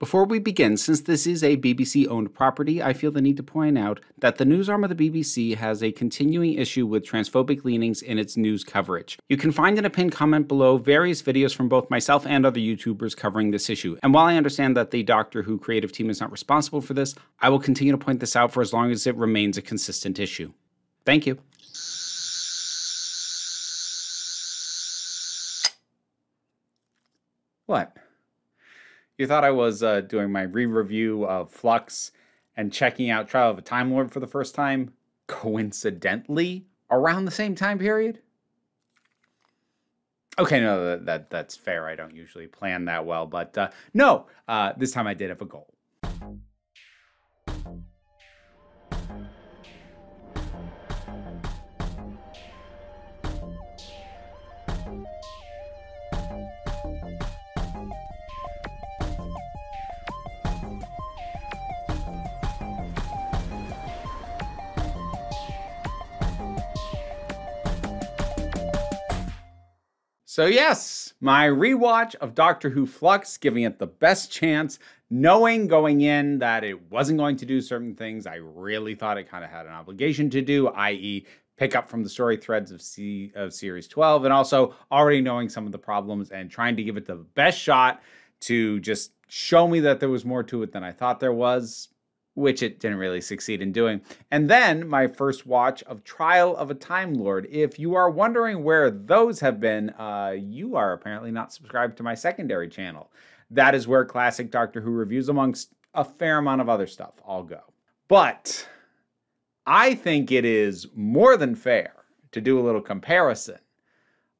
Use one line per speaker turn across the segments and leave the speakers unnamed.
Before we begin, since this is a BBC-owned property, I feel the need to point out that the news arm of the BBC has a continuing issue with transphobic leanings in its news coverage. You can find in a pinned comment below various videos from both myself and other YouTubers covering this issue. And while I understand that the Doctor Who creative team is not responsible for this, I will continue to point this out for as long as it remains a consistent issue. Thank you. What? You thought I was doing my re-review of Flux and checking out Trial of a Time Lord for the first time, coincidentally, around the same time period? Okay, no, that's fair. I don't usually plan that well, but no, this time I did have a goal. So yes, my rewatch of Doctor Who Flux, giving it the best chance, knowing going in that it wasn't going to do certain things I really thought it kind of had an obligation to do, i.e. pick up from the story threads of Series 12, and also already knowing some of the problems and trying to give it the best shot to just show me that there was more to it than I thought there was, which it didn't really succeed in doing. And then my first watch of Trial of a Time Lord. If you are wondering where those have been, you are apparently not subscribed to my secondary channel. That is where classic Doctor Who reviews, amongst a fair amount of other stuff, all go. But I think it is more than fair to do a little comparison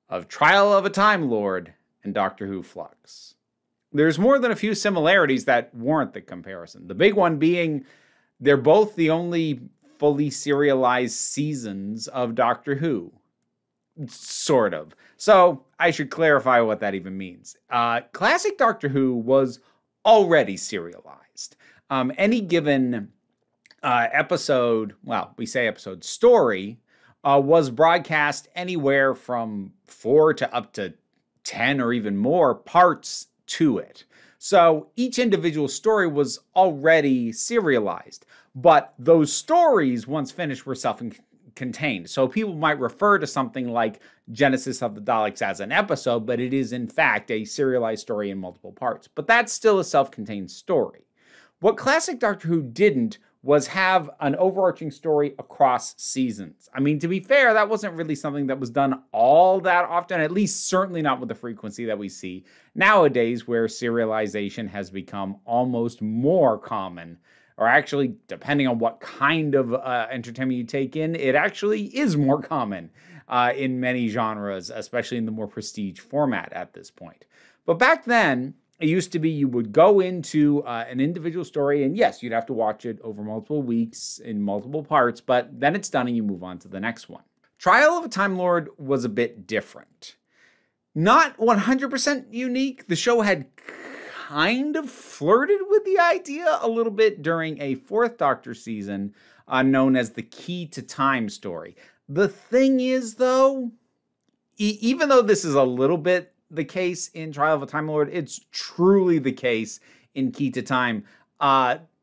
of Trial of a Time Lord and Doctor Who Flux. There's more than a few similarities that warrant the comparison. The big one being they're both the only fully serialized seasons of Doctor Who. Sort of. So I should clarify what that even means. Classic Doctor Who was already serialized. Any given episode, well, we say episode story, was broadcast anywhere from 4 to up to 10 or even more parts to it. So each individual story was already serialized, but those stories, once finished, were self-contained. So people might refer to something like Genesis of the Daleks as an episode, but it is in fact a serialized story in multiple parts. But that's still a self-contained story. What classic Doctor Who didn't was have an overarching story across seasons. I mean, to be fair, that wasn't really something that was done all that often, at least certainly not with the frequency that we see nowadays, where serialization has become almost more common, or actually, depending on what kind of entertainment you take in, it actually is more common in many genres, especially in the more prestige format at this point. But back then, it used to be you would go into an individual story, and yes, you'd have to watch it over multiple weeks in multiple parts, but then it's done and you move on to the next one. Trial of a Time Lord was a bit different. Not 100% unique. The show had kind of flirted with the idea a little bit during a 4th Doctor season known as the Key to Time story. The thing is, though, even though this is a little bit the case in Trial of a Time Lord, it's truly the case in Key to Time.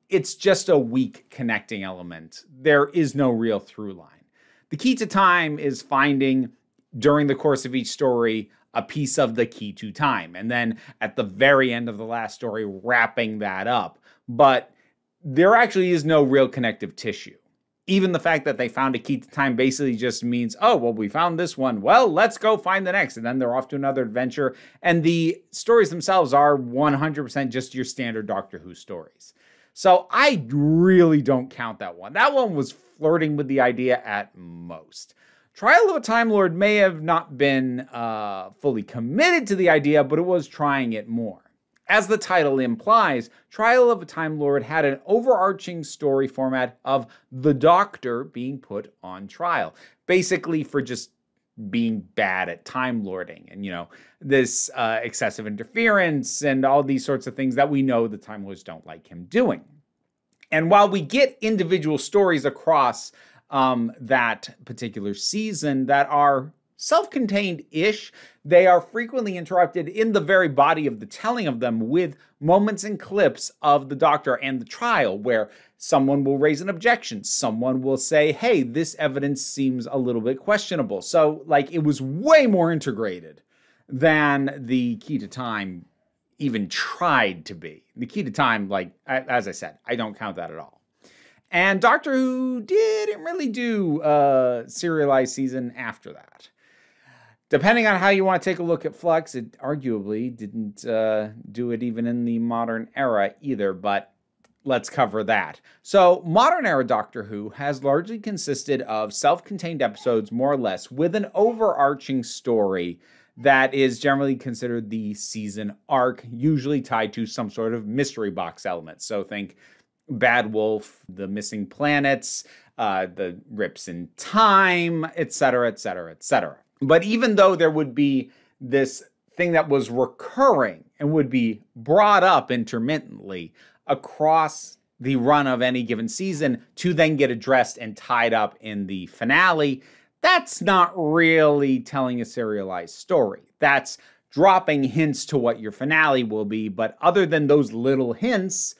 It's just a weak connecting element. There is no real through line. The Key to Time is finding, during the course of each story, a piece of the key to time, and then at the very end of the last story, wrapping that up. But there actually is no real connective tissue. Even the fact that they found a key to time basically just means, oh, well, we found this one. Well, let's go find the next. And then they're off to another adventure. And the stories themselves are 100% just your standard Doctor Who stories. So I really don't count that one. That one was flirting with the idea at most. Trial of a Time Lord may have not been fully committed to the idea, but it was trying it more. As the title implies, Trial of a Time Lord had an overarching story format of the Doctor being put on trial, basically for just being bad at Time Lording and, you know, this excessive interference and all these sorts of things that we know the Time Lords don't like him doing. And while we get individual stories across that particular season that are self-contained-ish. They are frequently interrupted in the very body of the telling of them with moments and clips of the Doctor and the trial where someone will raise an objection. Someone will say, hey, this evidence seems a little bit questionable. So, like, it was way more integrated than the Key to Time even tried to be. The Key to Time, like, as I said, I don't count that at all. And Doctor Who didn't really do a serialized season after that. Depending on how you want to take a look at Flux, it arguably didn't do it even in the modern era either, but let's cover that. So, modern era Doctor Who has largely consisted of self-contained episodes, more or less, with an overarching story that is generally considered the season arc, usually tied to some sort of mystery box element. So think Bad Wolf, the missing planets, the rips in time, etc., etc., etc. But even though there would be this thing that was recurring and would be brought up intermittently across the run of any given season to then get addressed and tied up in the finale, that's not really telling a serialized story. That's dropping hints to what your finale will be, but other than those little hints,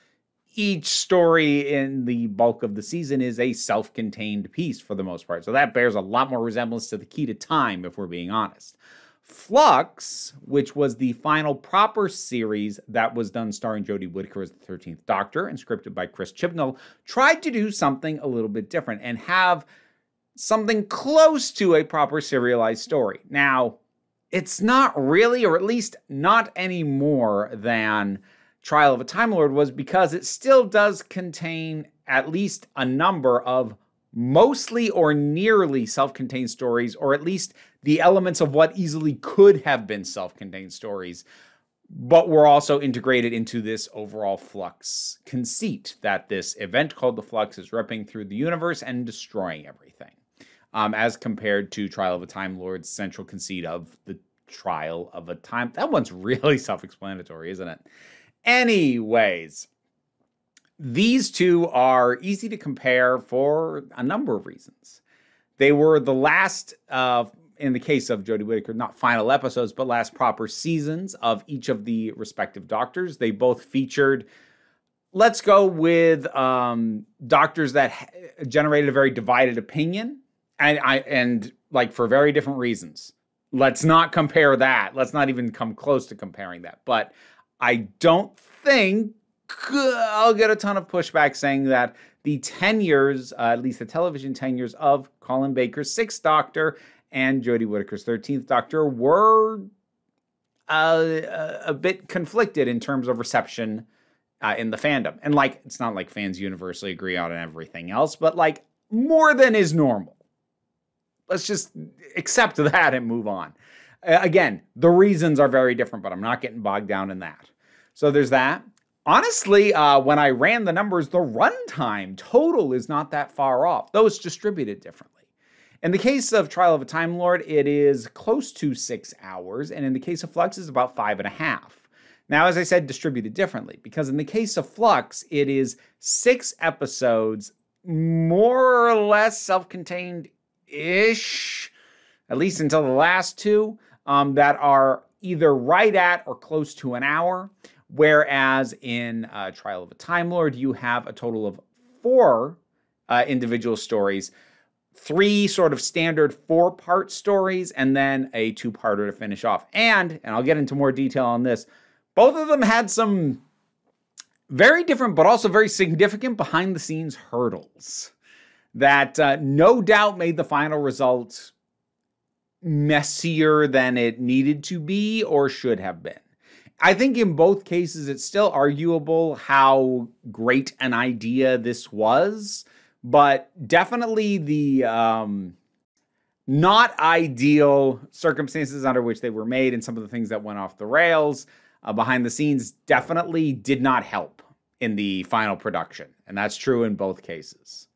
each story in the bulk of the season is a self-contained piece for the most part. So that bears a lot more resemblance to the Key to Time, if we're being honest. Flux, which was the final proper series that was done starring Jodie Whittaker as the 13th Doctor and scripted by Chris Chibnall, tried to do something a little bit different and have something close to a proper serialized story. Now, it's not really, or at least not any more than Trial of a Time Lord was, because it still does contain at least a number of mostly or nearly self-contained stories, or at least the elements of what easily could have been self-contained stories, but were also integrated into this overall Flux conceit that this event called the Flux is ripping through the universe and destroying everything, as compared to Trial of a Time Lord's central conceit of the Trial of a Time. That one's really self-explanatory, isn't it? Anyways, these two are easy to compare for a number of reasons. They were the last, in the case of Jodie Whittaker, not final episodes, but last proper seasons of each of the respective Doctors. They both featured, let's go with Doctors that generated a very divided opinion, and like for very different reasons. Let's not compare that. Let's not even come close to comparing that. But I don't think I'll get a ton of pushback saying that the 10 years, at least the television 10 years of Colin Baker's 6th Doctor and Jodie Whittaker's 13th Doctor were a bit conflicted in terms of reception in the fandom. And like, it's not like fans universally agree on everything else, but like more than is normal. Let's just accept that and move on. Again, the reasons are very different, but I'm not getting bogged down in that. So there's that. Honestly, when I ran the numbers, the runtime total is not that far off, though it's distributed differently. In the case of Trial of a Time Lord, it is close to 6 hours, and in the case of Flux, it's about 5.5. Now, as I said, distributed differently, because in the case of Flux, it is 6 episodes, more or less self-contained-ish, at least until the last 2, that are either right at or close to an hour, whereas in Trial of a Time Lord, you have a total of 4 individual stories, 3 sort of standard 4-part stories, and then a 2-parter to finish off. And I'll get into more detail on this, both of them had some very different but also very significant behind-the-scenes hurdles that no doubt made the final result messier than it needed to be or should have been. I think in both cases, it's still arguable how great an idea this was, but definitely the not ideal circumstances under which they were made and some of the things that went off the rails behind the scenes definitely did not help in the final production. And that's true in both cases.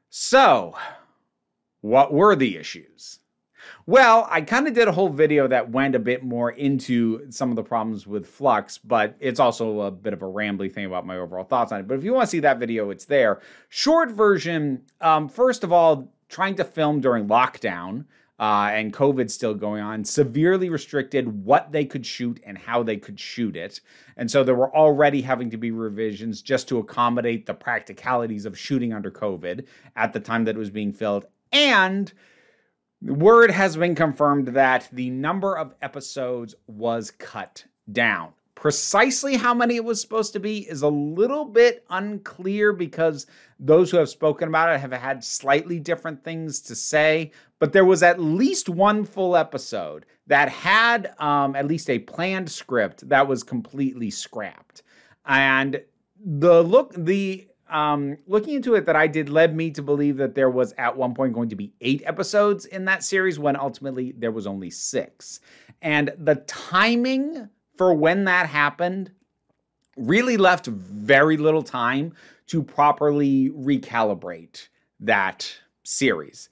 So, what were the issues? Well, I kind of did a whole video that went a bit more into some of the problems with Flux, but it's also a bit of a rambly thing about my overall thoughts on it. But if you want to see that video, it's there. Short version, first of all, trying to film during lockdown and COVID still going on, severely restricted what they could shoot and how they could shoot it. And so there were already having to be revisions just to accommodate the practicalities of shooting under COVID at the time that it was being filmed. And word has been confirmed that the number of episodes was cut down. Precisely how many it was supposed to be is a little bit unclear because those who have spoken about it have had slightly different things to say. But there was at least one full episode that had at least a planned script that was completely scrapped. And looking into it that I did led me to believe that there was at one point going to be 8 episodes in that series when ultimately there was only 6. And the timing for when that happened really left very little time to properly recalibrate that series.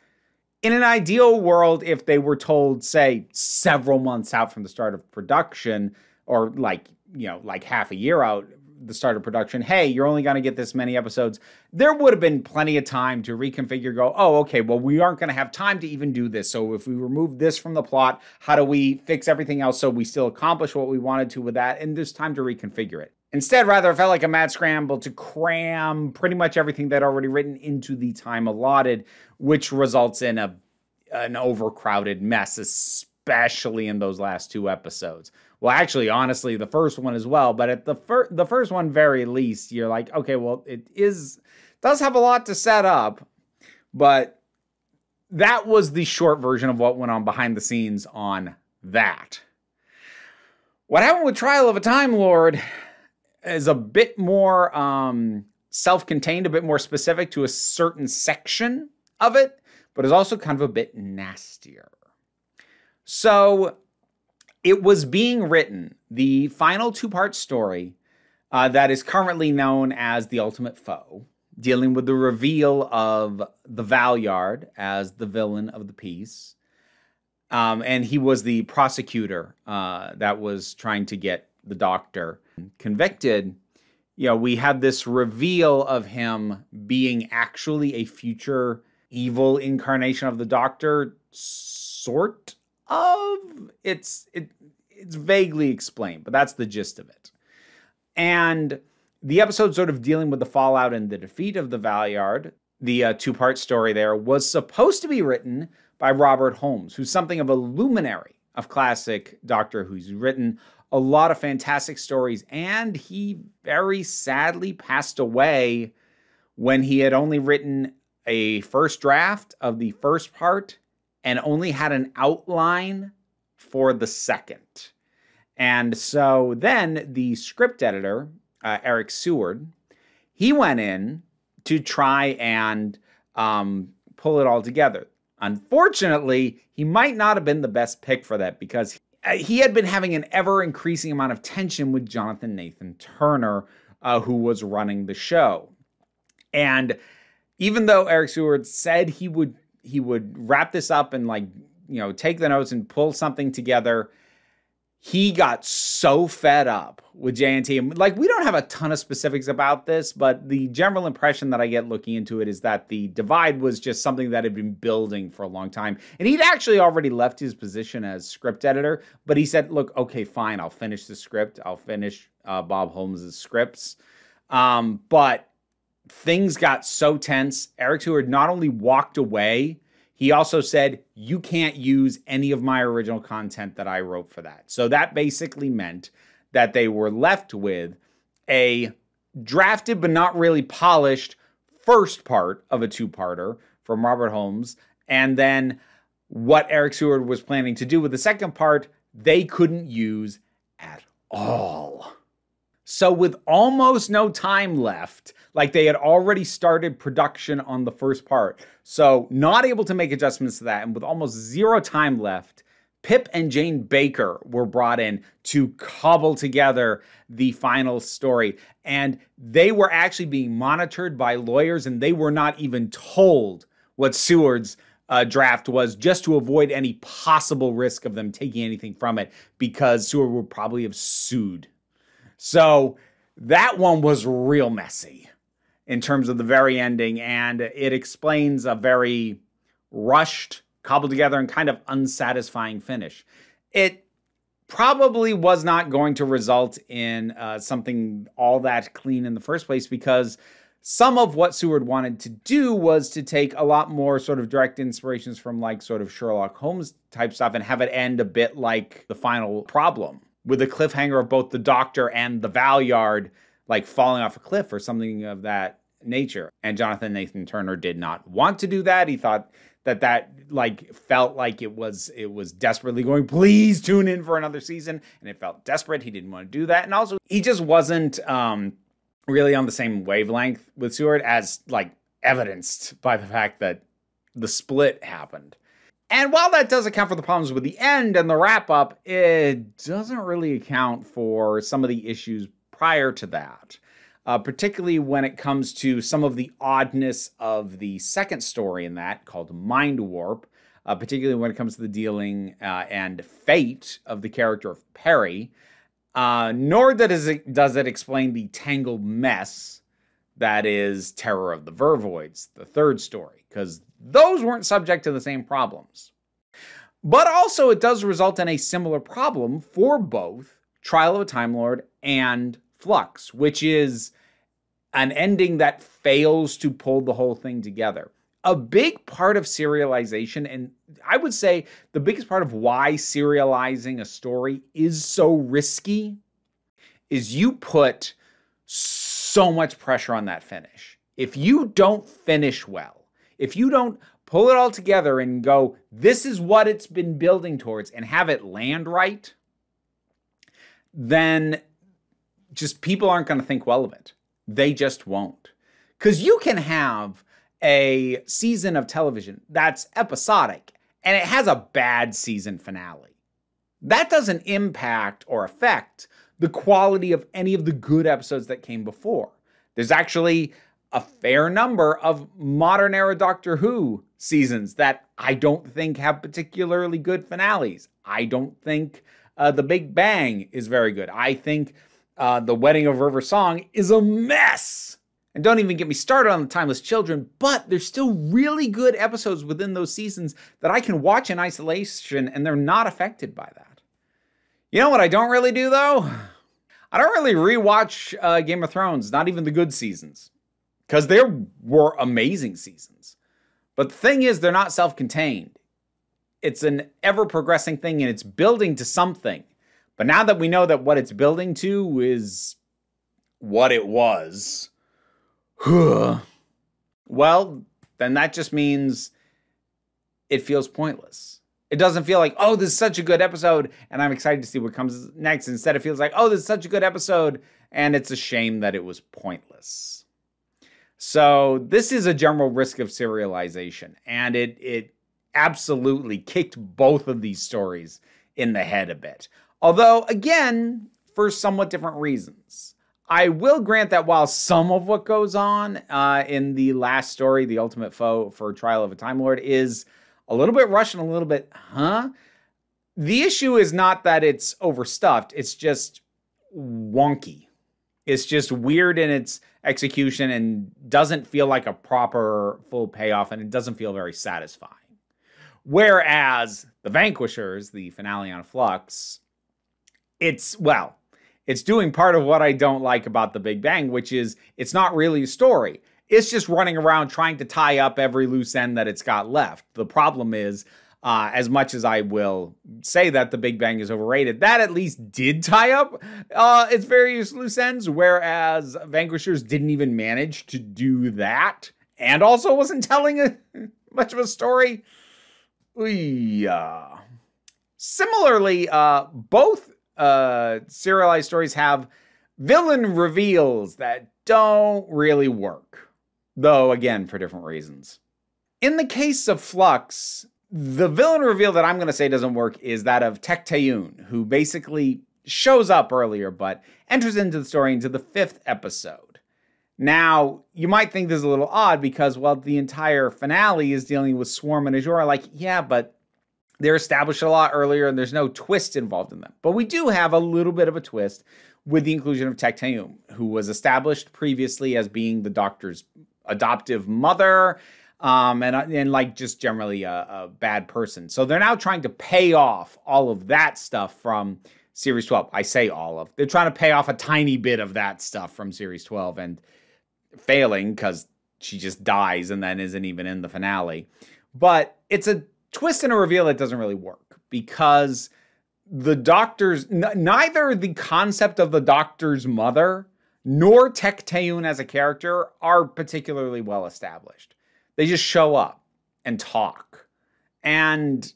In an ideal world, if they were told, say, several months out from the start of production, or like half a year out the start of production, hey, you're only going to get this many episodes, there would have been plenty of time to reconfigure, go, oh, okay, well, we aren't going to have time to even do this. So if we remove this from the plot, how do we fix everything else so we still accomplish what we wanted to with that? And there's time to reconfigure it. Instead, rather, it felt like a mad scramble to cram pretty much everything they'd already written into the time allotted, which results in an overcrowded mess, especially in those last 2 episodes. Well, actually, honestly, the first one as well. But at the first one, very least, you're like, okay, well, does have a lot to set up. But that was the short version of what went on behind the scenes on that. What happened with Trial of a Time Lord is a bit more self-contained, a bit more specific to a certain section of it, but is also kind of a bit nastier. So it was being written, the final 2-part story that is currently known as The Ultimate Foe, dealing with the reveal of the Valeyard as the villain of the piece. And he was the prosecutor that was trying to get the Doctor convicted. You know, we had this reveal of him being actually a future evil incarnation of the Doctor, sort of. It's vaguely explained, but that's the gist of it. And the episode sort of dealing with the fallout and the defeat of the Valeyard, the 2-part story there, was supposed to be written by Robert Holmes, who's something of a luminary of classic Doctor Who's written a lot of fantastic stories, and he very sadly passed away when he had only written a first draft of the first part and only had an outline for the second. And so then the script editor, Eric Seward, he went in to try and pull it all together. Unfortunately, he might not have been the best pick for that because he had been having an ever-increasing amount of tension with Jonathan Nathan Turner, who was running the show. And even though Eric Seward said he would wrap this up and take the notes and pull something together, he got so fed up with JNT. We don't have a ton of specifics about this, but the general impression that I get looking into it is that the divide was just something that had been building for a long time. And he'd actually already left his position as script editor, but he said, look, okay, fine, I'll finish the script. I'll finish Bob Holmes' scripts. But things got so tense. Eric Seward not only walked away, he also said, you can't use any of my original content that I wrote for that. So that basically meant that they were left with a drafted but not really polished first part of a 2-parter from Robert Holmes. And then what Eric Seward was planning to do with the second part, they couldn't use at all. So with almost no time left, they had already started production on the first part. So not able to make adjustments to that. And with almost 0 time left, Pip and Jane Baker were brought in to cobble together the final story. And they were actually being monitored by lawyers, and they were not even told what Seward's draft was, just to avoid any possible risk of them taking anything from it, because Seward would probably have sued. So that one was real messy in terms of the very ending, and it explains a very rushed cobbled together and kind of unsatisfying finish. It probably was not going to result in something all that clean in the first place, because some of what Seward wanted to do was to take a lot more sort of direct inspirations from like sort of Sherlock Holmes type stuff and have it end a bit like The Final Problem, with a cliffhanger of both the Doctor and the Valeyard like falling off a cliff or something of that nature. And Jonathan Nathan Turner did not want to do that. He thought that like felt like it was desperately going, please tune in for another season. And it felt desperate. He didn't want to do that. And also he just wasn't really on the same wavelength with Seward, as like evidenced by the fact that the split happened. And while that does account for the problems with the end and the wrap up, it doesn't really account for some of the issues prior to that. Particularly when it comes to some of the oddness of the second story in that, called Mind Warp, particularly when it comes to the dealing and fate of the character of Perry, nor does it explain the tangled mess that is Terror of the Vervoids, the third story, because those weren't subject to the same problems. But also it does result in a similar problem for both Trial of a Time Lord and Flux, which is an ending that fails to pull the whole thing together. A big part of serialization, and I would say the biggest part of why serializing a story is so risky, is you put so much pressure on that finish. If you don't finish well, if you don't pull it all together and go, this is what it's been building towards, and have it land right, then just people aren't going to think well of it. They just won't. Because you can have a season of television that's episodic and it has a bad season finale. That doesn't impact or affect the quality of any of the good episodes that came before. There's actually a fair number of modern era Doctor Who seasons that I don't think have particularly good finales. I don't think The Big Bang is very good. I think The Wedding of River Song is a mess. And don't even get me started on The Timeless Children, but there's still really good episodes within those seasons that I can watch in isolation, and they're not affected by that. You know what I don't really do, though? I don't really rewatch Game of Thrones, not even the good seasons, because there were amazing seasons. But the thing is, they're not self-contained. It's an ever-progressing thing, and it's building to something. But now that we know that what it's building to is what it was, well, then that just means it feels pointless. It doesn't feel like, oh, this is such a good episode, and I'm excited to see what comes next. Instead, it feels like, oh, this is such a good episode, and it's a shame that it was pointless. So this is a general risk of serialization, and it absolutely kicked both of these stories in the head a bit. Although, again, for somewhat different reasons. I will grant that while some of what goes on in the last story, The Ultimate Foe for Trial of a Time Lord, is a little bit rushed and a little bit, the issue is not that it's overstuffed. It's just wonky. It's just weird in its execution and doesn't feel like a proper full payoff, and it doesn't feel very satisfying. Whereas The Vanquishers, the finale on Flux, it's doing part of what I don't like about The Big Bang, which is it's not really a story. It's just running around trying to tie up every loose end that it's got left. The problem is, as much as I will say that The Big Bang is overrated, that at least did tie up its various loose ends, whereas Vanquishers didn't even manage to do that, and also wasn't telling much of a story. Similarly, both serialized stories have villain reveals that don't really work, though again for different reasons. In the case of Flux, the villain reveal that I'm going to say doesn't work is that of Tecteun, who basically shows up earlier but enters into the story into the 5th episode. Now, you might think this is a little odd because, well, the entire finale is dealing with Swarm and Azure. Like, yeah, but they're established a lot earlier and there's no twist involved in them. But we do have a little bit of a twist with the inclusion of Tecteun, who was established previously as being the Doctor's adoptive mother, and like just generally a bad person. So they're now trying to pay off all of that stuff from Series 12. I say all of. They're trying to pay off a tiny bit of that stuff from Series 12 and failing because she just dies and then isn't even in the finale. But it's a twist and a reveal that doesn't really work because the Doctor's, neither the concept of the Doctor's mother nor Tecteun as a character are particularly well established. They just show up and talk, and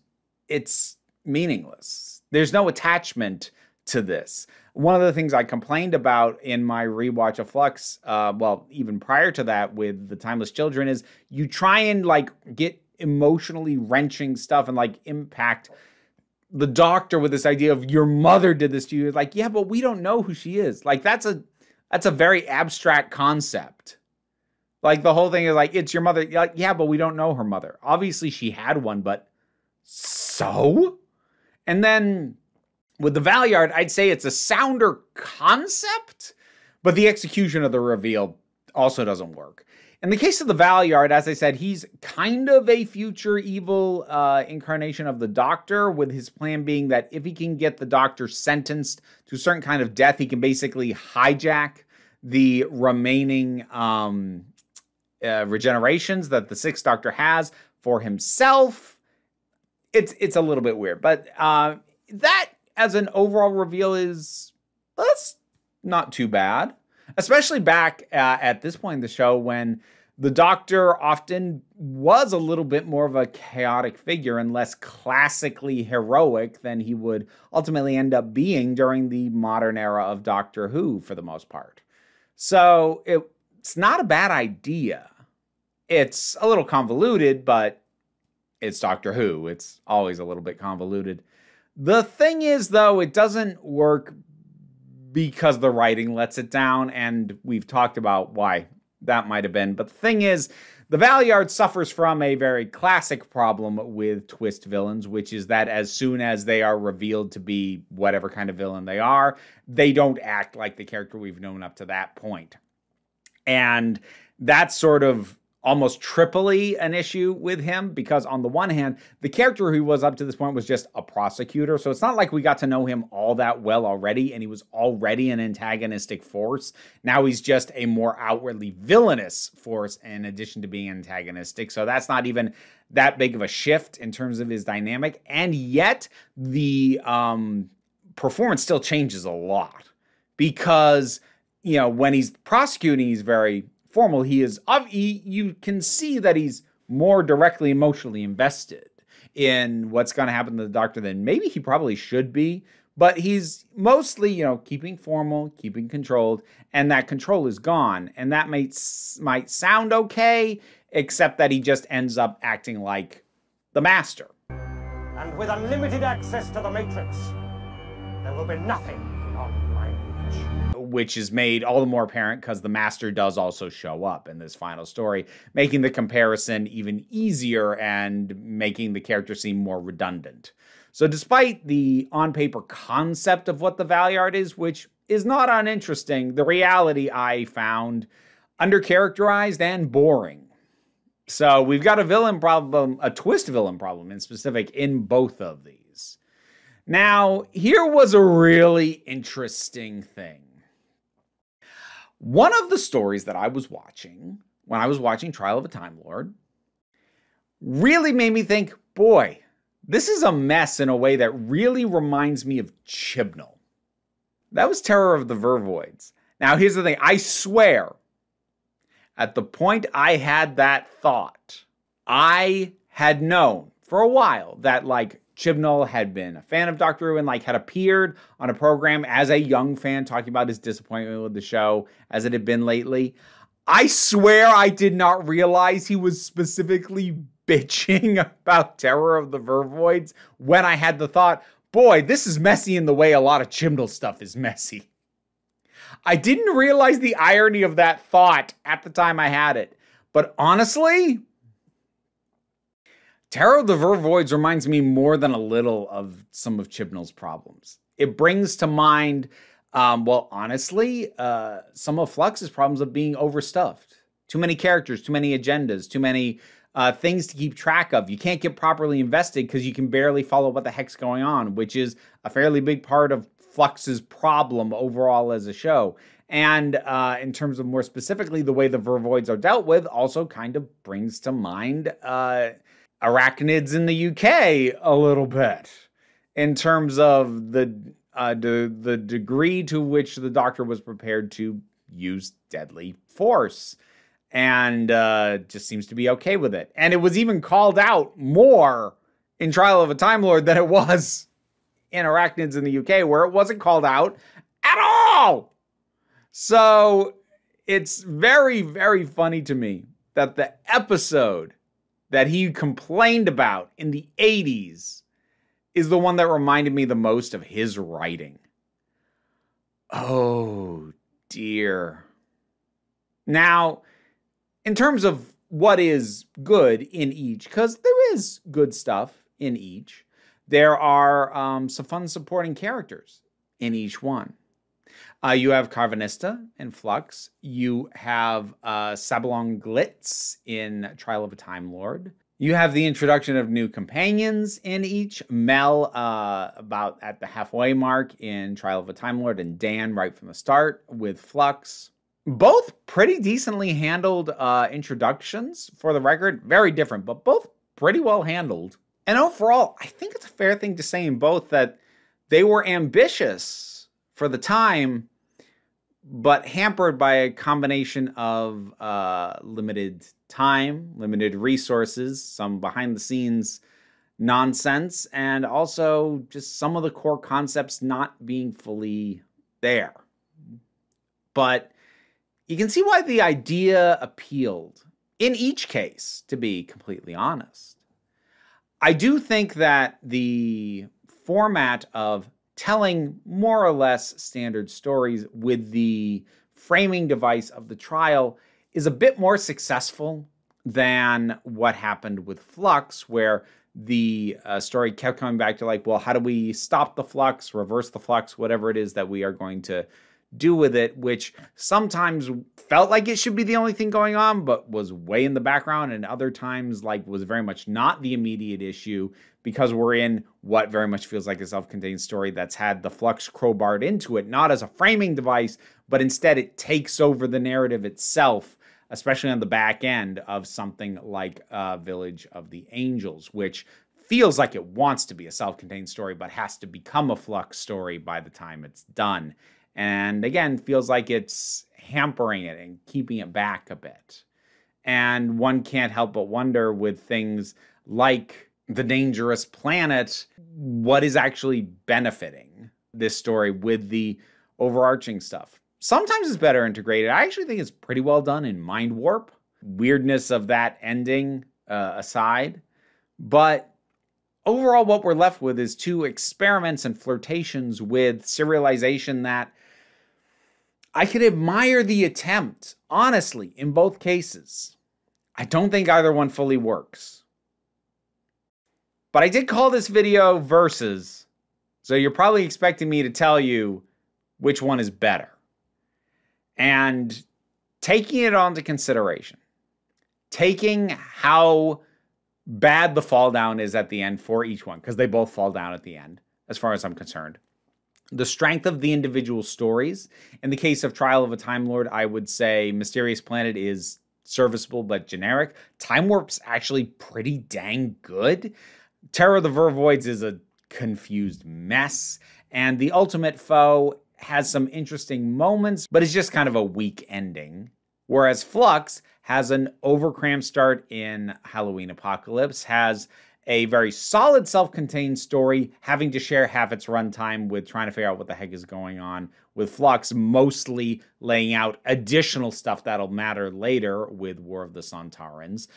it's meaningless. There's no attachment to this. One of the things I complained about in my rewatch of Flux, well, even prior to that with The Timeless Children, is you try and like get emotionally wrenching stuff and like impact the Doctor with this idea of your mother did this to you. Like, yeah, but we don't know who she is. Like, that's a very abstract concept. Like, the whole thing is like, it's your mother. Like, yeah, but we don't know her mother. Obviously, she had one, but so? And then with the Valeyard, I'd say it's a sounder concept, but the execution of the reveal also doesn't work. In the case of the Valeyard, as I said, he's kind of a future evil incarnation of the Doctor, with his plan being that if he can get the Doctor sentenced to a certain kind of death, he can basically hijack the remaining regenerations that the Sixth Doctor has for himself. It's a little bit weird, but that as an overall reveal that's not too bad. Especially back at this point in the show when the Doctor often was a little bit more of a chaotic figure and less classically heroic than he would ultimately end up being during the modern era of Doctor Who for the most part. So it's not a bad idea. It's a little convoluted, but it's Doctor Who. It's always a little bit convoluted. The thing is, though, it doesn't work because the writing lets it down, and we've talked about why that might have been. But the thing is, the Valeyard suffers from a very classic problem with twist villains, which is that as soon as they are revealed to be whatever kind of villain they are, they don't act like the character we've known up to that point. And that's sort of almost triply an issue with him, because on the one hand, the character who he was up to this point was just a prosecutor. So it's not like we got to know him all that well already, and he was already an antagonistic force. Now he's just a more outwardly villainous force in addition to being antagonistic. So that's not even that big of a shift in terms of his dynamic. And yet the performance still changes a lot because, you know, when he's prosecuting, he's very formal. You can see that he's more directly emotionally invested in what's going to happen to the Doctor than maybe he probably should be, but he's mostly, you know, keeping formal, keeping controlled, and that control is gone. And that might sound okay, except that he just ends up acting like the Master.
And with unlimited access to the Matrix, there will be nothing beyond my reach.
Which is made all the more apparent because the Master does also show up in this final story, making the comparison even easier and making the character seem more redundant. So despite the on-paper concept of what the Valeyard is, which is not uninteresting, the reality I found undercharacterized and boring. So we've got a villain problem, a twist villain problem in specific in both of these. Now, here was a really interesting thing. One of the stories that I was watching when I was watching Trial of a Time Lord really made me think, boy, this is a mess in a way that really reminds me of Chibnall. That was Terror of the Vervoids. Now, here's the thing. I swear, at the point I had that thought, I had known for a while that, like, Chibnall had been a fan of Doctor Who and like had appeared on a program as a young fan talking about his disappointment with the show as it had been lately. I swear I did not realize he was specifically bitching about Terror of the Vervoids when I had the thought, boy, this is messy in the way a lot of Chibnall stuff is messy. I didn't realize the irony of that thought at the time I had it. But honestly, Terror of the Vervoids reminds me more than a little of some of Chibnall's problems. It brings to mind, well, honestly, some of Flux's problems of being overstuffed. Too many characters, too many agendas, too many things to keep track of. You can't get properly invested because you can barely follow what the heck's going on, which is a fairly big part of Flux's problem overall as a show. And in terms of more specifically the way the Vervoids are dealt with, also kind of brings to mind arachnids in the UK a little bit in terms of the degree to which the Doctor was prepared to use deadly force, and just seems to be okay with it. And it was even called out more in Trial of a Time Lord than it was in Arachnids in the UK, where it wasn't called out at all. So it's very, very funny to me that the episode that he complained about in the 80s is the one that reminded me the most of his writing. Oh, dear. Now, in terms of what is good in each, because there is good stuff in each, there are some fun supporting characters in each one. You have Carvanista in Flux. You have Sabalong Glitz in Trial of a Time Lord. You have the introduction of new companions in each. Mel about at the halfway mark in Trial of a Time Lord, and Dan right from the start with Flux. Both pretty decently handled introductions, for the record. Very different, but both pretty well handled. And overall, I think it's a fair thing to say in both that they were ambitious for the time, but hampered by a combination of limited time, limited resources, some behind-the-scenes nonsense, and also just some of the core concepts not being fully there. But you can see why the idea appealed in each case, to be completely honest. I do think that the format of telling more or less standard stories with the framing device of the trial is a bit more successful than what happened with Flux, where the story kept coming back to like, well, how do we stop the flux, reverse the flux, whatever it is that we are going to do with it, which sometimes felt like it should be the only thing going on, but was way in the background, and other times like was very much not the immediate issue, because we're in what very much feels like a self-contained story that's had the flux crowbarred into it, not as a framing device, but instead it takes over the narrative itself, especially on the back end of something like Village of the Angels, which feels like it wants to be a self-contained story, but has to become a flux story by the time it's done. And again, feels like it's hampering it and keeping it back a bit. And one can't help but wonder with things like The Dangerous Planet, what is actually benefiting this story with the overarching stuff. Sometimes it's better integrated. I actually think it's pretty well done in Mind Warp. Weirdness of that ending aside. But overall, what we're left with is two experiments and flirtations with serialization that I could admire the attempt, honestly, in both cases. I don't think either one fully works. But I did call this video Versus, so you're probably expecting me to tell you which one is better. And taking it onto consideration, taking how bad the fall down is at the end for each one, because they both fall down at the end, as far as I'm concerned. The strength of the individual stories. In the case of Trial of a Time Lord, I would say Mysterious Planet is serviceable but generic. Time Warp's actually pretty dang good. Terror of the Vervoids is a confused mess. And The Ultimate Foe has some interesting moments, but it's just kind of a weak ending. Whereas Flux has an overcrammed start in Halloween Apocalypse, has a very solid self-contained story, having to share half its runtime with trying to figure out what the heck is going on, with Flux mostly laying out additional stuff that'll matter later with War of the Sontarans.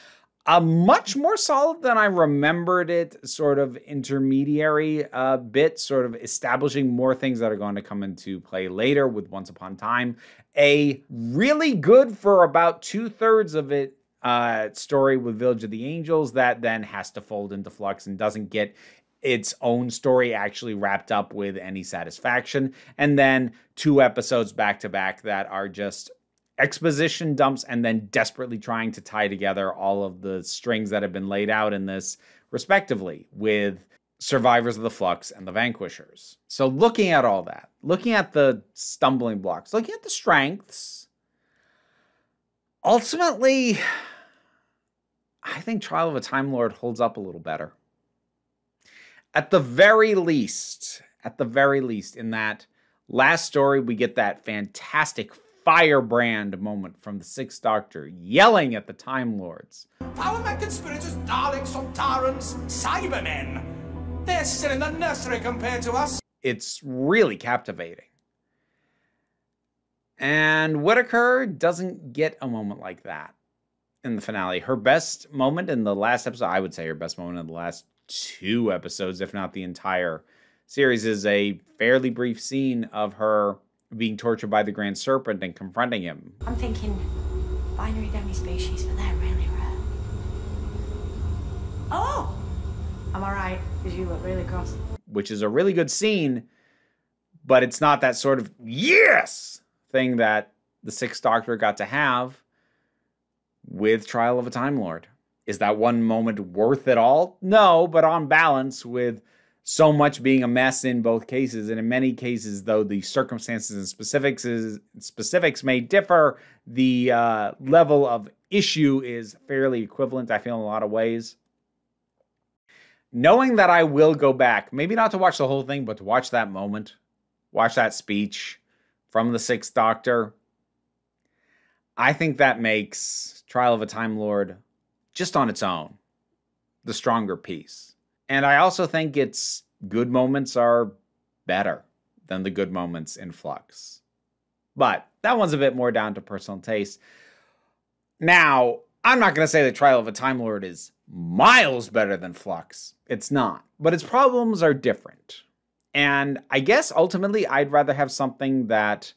Much more solid than I remembered it, sort of intermediary bit, sort of establishing more things that are going to come into play later with Once Upon a Time. A really good for about 2/3 of it story with Village of the Angels that then has to fold into Flux and doesn't get its own story actually wrapped up with any satisfaction. And then 2 episodes back to back that are just exposition dumps and then desperately trying to tie together all of the strings that have been laid out in this, respectively, with survivors of the Flux and the Vanquishers. So looking at all that, looking at the stumbling blocks, looking at the strengths, ultimately, I think Trial of a Time Lord holds up a little better. At the very least, in that last story, we get that fantastic firebrand moment from the Sixth Doctor yelling at the Time Lords.
Power Mech conspirators, darlings from tyrants, Cybermen. They're still in the nursery compared to us.
It's really captivating. And Whittaker doesn't get a moment like that in the finale. Her best moment in the last episode, I would say her best moment in the last 2 episodes, if not the entire series, is a fairly brief scene of her being tortured by the Grand Serpent and confronting him.
I'm thinking binary demi-species, but they're really rare. Oh! Am I right? Because you look really cross.
Which is a really good scene, but it's not that sort of yes thing that the Sixth Doctor got to have with Trial of a Time Lord. Is that one moment worth it all? No, but on balance, with so much being a mess in both cases, and in many cases, though the circumstances and specifics may differ, the level of issue is fairly equivalent, I feel, in a lot of ways. Knowing that I will go back, maybe not to watch the whole thing, but to watch that moment, watch that speech from the Sixth Doctor, I think that makes Trial of a Time Lord, just on its own, the stronger piece. And I also think its good moments are better than the good moments in Flux. But that one's a bit more down to personal taste. Now, I'm not going to say that Trial of a Time Lord is miles better than Flux. It's not. But its problems are different. And I guess ultimately I'd rather have something that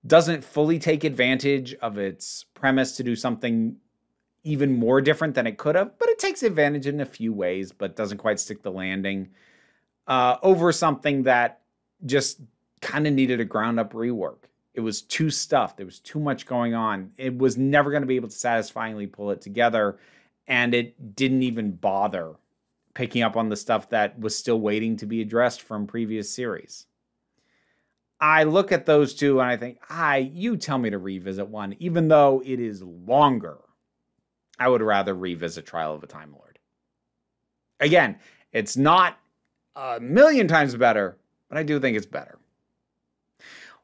doesn't fully take advantage of its premise to do something even more different than it could have, but it takes advantage in a few ways, but doesn't quite stick the landing, over something that just kind of needed a ground-up rework. It was too stuffed. There was too much going on. It was never going to be able to satisfyingly pull it together, and it didn't even bother picking up on the stuff that was still waiting to be addressed from previous series. I look at those two and I think, you tell me to revisit one, even though it is longer. I would rather revisit Trial of a Time Lord. Again, it's not a million times better, but I do think it's better.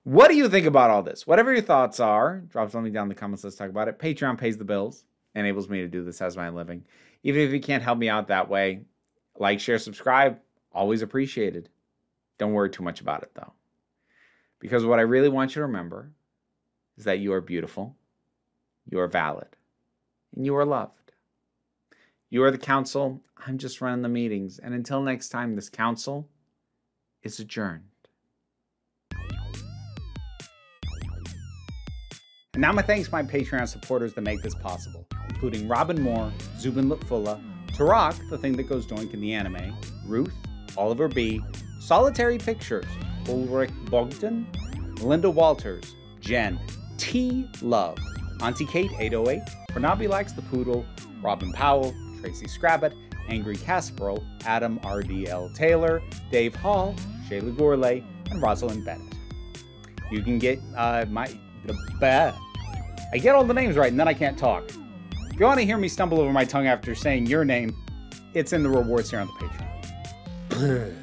What do you think about all this? Whatever your thoughts are, drop something down in the comments. Let's talk about it. Patreon pays the bills, enables me to do this as my living. Even if you can't help me out that way, like, share, subscribe, always appreciated. Don't worry too much about it, though. Because what I really want you to remember is that you are beautiful, you are valid, and you are loved. You are the council. I'm just running the meetings. And until next time, this council is adjourned. And now my thanks to my Patreon supporters that make this possible, including Robin Moore, Zubin Lutfula, Tarak, the thing that goes doink in the anime, Ruth, Oliver B., Solitary Pictures, Ulrich Bogdan, Melinda Walters, Jen, T. Love, Auntie Kate 808, Pranabi Likes the Poodle, Robin Powell, Tracy Scrabbit, Angry Casperl, Adam RDL Taylor, Dave Hall, Shayla Gourlay, and Rosalind Bennett. You can get I get all the names right and then I can't talk. If you want to hear me stumble over my tongue after saying your name, it's in the rewards here on the Patreon.